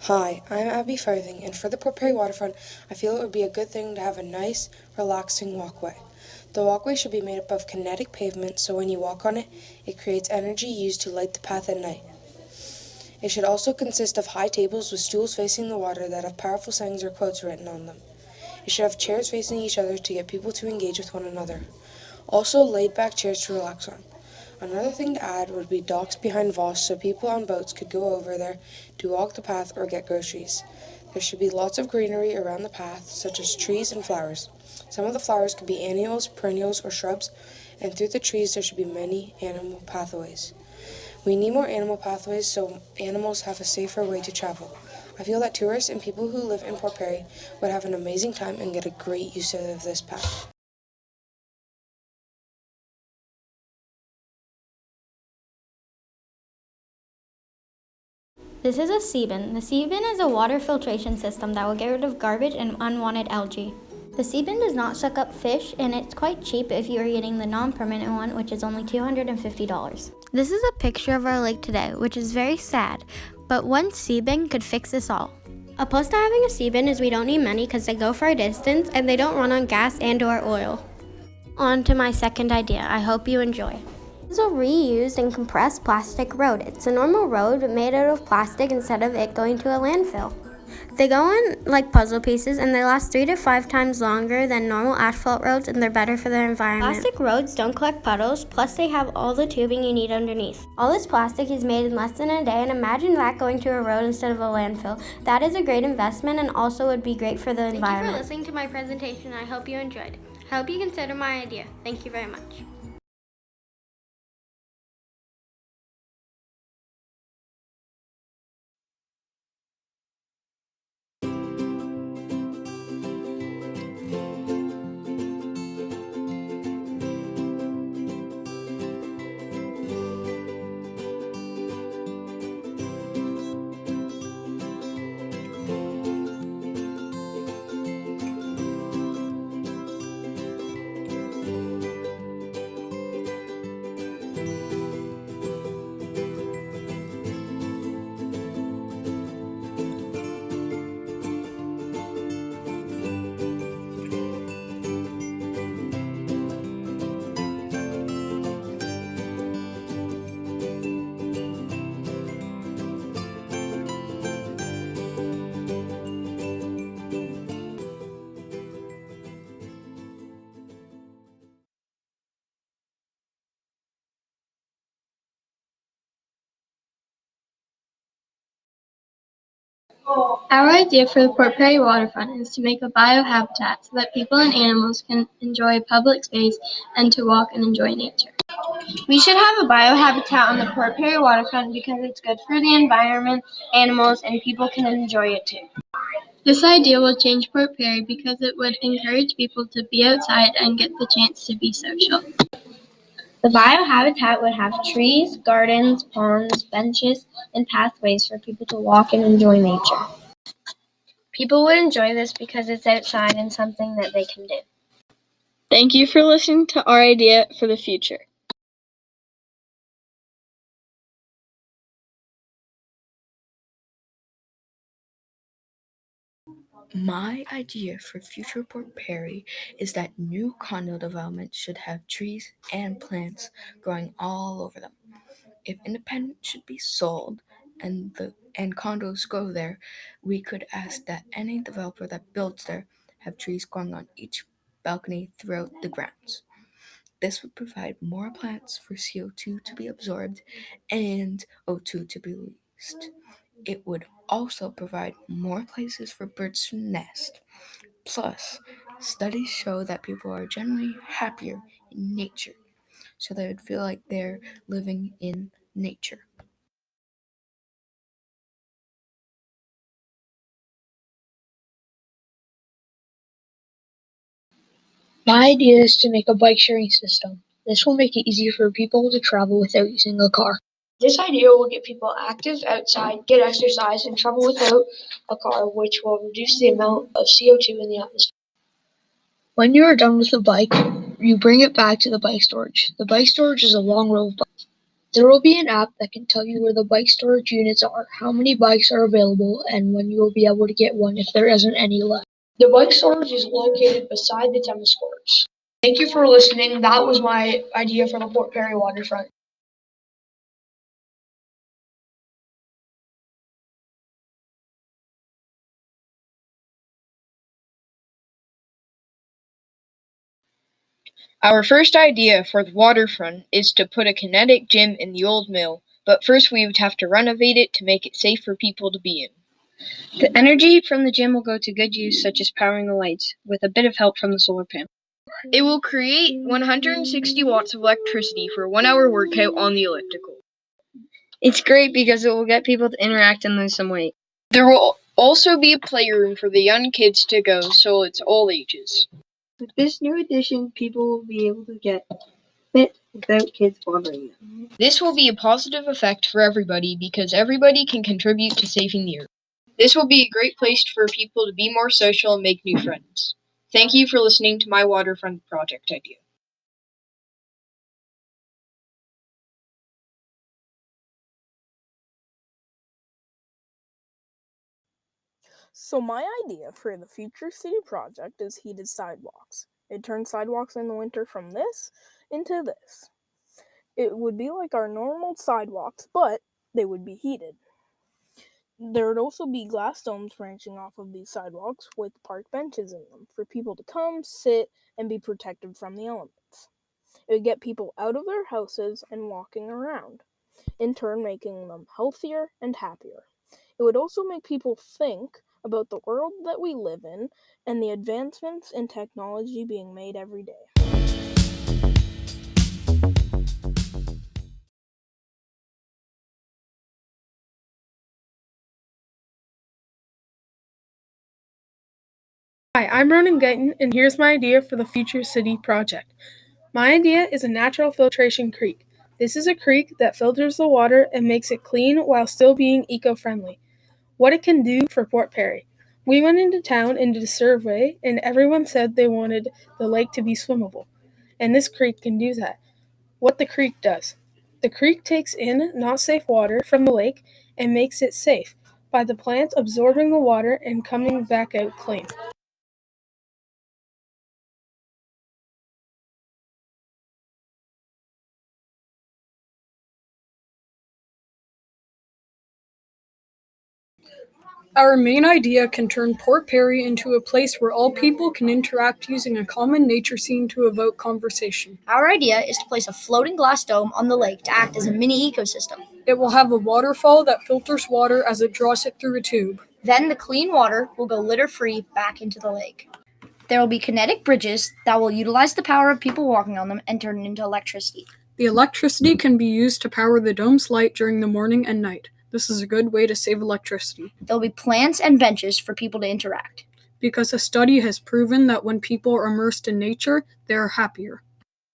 Hi, I'm Abby Farthing, and for the Port Perry Waterfront, I feel it would be a good thing to have a nice, relaxing walkway. The walkway should be made up of kinetic pavement, so when you walk on it, it creates energy used to light the path at night. It should also consist of high tables with stools facing the water that have powerful sayings or quotes written on them. It should have chairs facing each other to get people to engage with one another. Also, laid-back chairs to relax on. Another thing to add would be docks behind Voss so people on boats could go over there to walk the path or get groceries. There should be lots of greenery around the path, such as trees and flowers. Some of the flowers could be annuals, perennials, or shrubs, and through the trees there should be many animal pathways. We need more animal pathways so animals have a safer way to travel. I feel that tourists and people who live in Port Perry would have an amazing time and get a great use of this path. This is a sea-bin. The sea-bin is a water filtration system that will get rid of garbage and unwanted algae. The sea-bin does not suck up fish, and it's quite cheap if you are getting the non-permanent one, which is only $250. This is a picture of our lake today, which is very sad, but one sea-bin could fix this all. A plus to having a sea-bin is we don't need many because they go for a distance and they don't run on gas and/or oil. On to my second idea. I hope you enjoy. This is a reused and compressed plastic road. It's a normal road made out of plastic instead of it going to a landfill. They go in like puzzle pieces and they last 3 to 5 times longer than normal asphalt roads, and they're better for the environment. Plastic roads don't collect puddles, plus they have all the tubing you need underneath. All this plastic is made in less than a day, and imagine that going to a road instead of a landfill. That is a great investment and also would be great for the environment. Thank you for listening to my presentation. I hope you enjoyed. I hope you consider my idea. Thank you very much. Our idea for the Port Perry waterfront is to make a biohabitat so that people and animals can enjoy public space and to walk and enjoy nature. We should have a biohabitat on the Port Perry waterfront because it's good for the environment, animals, and people can enjoy it too. This idea will change Port Perry because it would encourage people to be outside and get the chance to be social. The biohabitat would have trees, gardens, ponds, benches, and pathways for people to walk and enjoy nature. People would enjoy this because it's outside and something that they can do. Thank you for listening to our idea for the future. My idea for future Port Perry is that new condo developments should have trees and plants growing all over them. If independent should be sold and condos go there, we could ask that any developer that builds there have trees growing on each balcony throughout the grounds. This would provide more plants for CO2 to be absorbed and O2 to be released. It would also provide more places for birds to nest. Plus, studies show that people are generally happier in nature, so they would feel like they're living in nature. My idea is to make a bike sharing system. This will make it easier for people to travel without using a car. This idea will get people active outside, get exercise, and travel without a car, which will reduce the amount of CO2 in the atmosphere. When you are done with the bike, you bring it back to the bike storage. The bike storage is a long row of bikes. There will be an app that can tell you where the bike storage units are, how many bikes are available, and when you will be able to get one if there isn't any left. The bike storage is located beside the tennis courts. Thank you for listening. That was my idea for the Port Perry waterfront. Our first idea for the waterfront is to put a kinetic gym in the old mill, but first we would have to renovate it to make it safe for people to be in. The energy from the gym will go to good use, such as powering the lights, with a bit of help from the solar panel. It will create 160 watts of electricity for a 1-hour workout on the elliptical. It's great because it will get people to interact and lose some weight. There will also be a playroom for the young kids to go, so it's all ages. With this new addition, people will be able to get fit without kids bothering them. This will be a positive effect for everybody because everybody can contribute to saving the earth. This will be a great place for people to be more social and make new friends. Thank you for listening to my waterfront project idea. So my idea for the future city project is heated sidewalks. It turns sidewalks in the winter from this into this. It would be like our normal sidewalks, but they would be heated. There would also be glass domes branching off of these sidewalks with park benches in them for people to come, sit, and be protected from the elements. It would get people out of their houses and walking around, in turn making them healthier and happier. It would also make people think about the world that we live in and the advancements in technology being made every day. Hi, I'm Ronan Guyton, and here's my idea for the Future City project. My idea is a natural filtration creek. This is a creek that filters the water and makes it clean while still being eco-friendly. What it can do for Port Perry. We went into town and did a survey, and everyone said they wanted the lake to be swimmable. And this creek can do that. What the creek does. The creek takes in not safe water from the lake and makes it safe by the plants absorbing the water and coming back out clean. Our main idea can turn Port Perry into a place where all people can interact using a common nature scene to evoke conversation. Our idea is to place a floating glass dome on the lake to act as a mini ecosystem. It will have a waterfall that filters water as it draws it through a tube. Then the clean water will go litter-free back into the lake. There will be kinetic bridges that will utilize the power of people walking on them and turn it into electricity. The electricity can be used to power the dome's light during the morning and night. This is a good way to save electricity. There will be plants and benches for people to interact. Because a study has proven that when people are immersed in nature, they are happier.